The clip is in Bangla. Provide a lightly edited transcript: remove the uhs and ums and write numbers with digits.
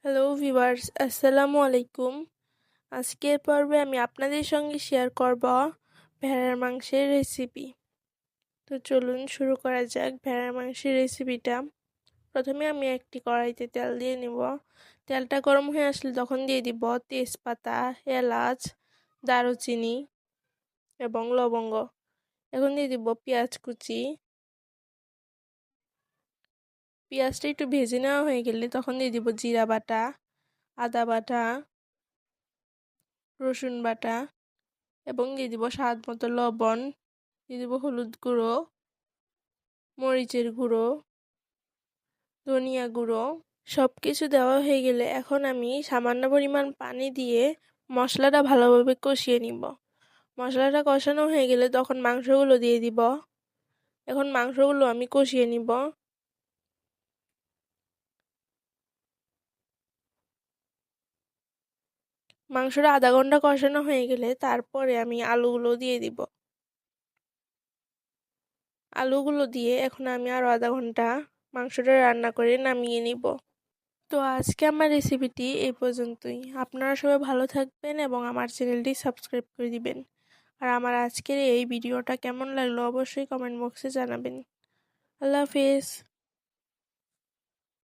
হ্যালো ভিউয়ার্স, আসসালামু আলাইকুম। আজকের পর্বে আমি আপনাদের সঙ্গে শেয়ার করব ভেড়ার মাংসের রেসিপি। তো চলুন শুরু করা যাক ভেড়ার মাংসের রেসিপিটা। প্রথমে আমি একটি কড়াইতে তেল দিয়ে নেব। তেলটা গরম হয়ে আসলে তখন দিয়ে দিব তেজপাতা, এলাচ, দারুচিনি এবং লবঙ্গ। এখন দিয়ে দিব পেঁয়াজ কুচি। পেঁয়াজটা একটু ভেজে নেওয়া হয়ে গেলে তখন দিয়ে দিব জিরা বাটা, আদা বাটা, রসুন বাটা এবং দিয়ে দিব স্বাদ মতো লবণ, দিয়ে দিব হলুদ গুঁড়ো, মরিচের গুঁড়ো, ধনিয়া গুঁড়ো। সব কিছু দেওয়া হয়ে গেলে এখন আমি সামান্য পরিমাণ পানি দিয়ে মশলাটা ভালোভাবে কষিয়ে নিব। মশলাটা কষানো হয়ে গেলে তখন মাংসগুলো দিয়ে দিব। এখন মাংসগুলো আমি কষিয়ে নিব। মাংসটা আধা ঘন্টা কষানো হয়ে গেলে তারপরে আমি আলুগুলো দিয়ে দিব। আলুগুলো দিয়ে এখন আমি আরও আধা ঘন্টা মাংসটা রান্না করে নামিয়ে নিব। তো আজকে আমার রেসিপিটি এই পর্যন্তই। আপনারা সবাই ভালো থাকবেন এবং আমার চ্যানেলটি সাবস্ক্রাইব করে দিবেন। আর আমার আজকের এই ভিডিওটা কেমন লাগলো অবশ্যই কমেন্ট বক্সে জানাবেন। আল্লাহ হাফেজ।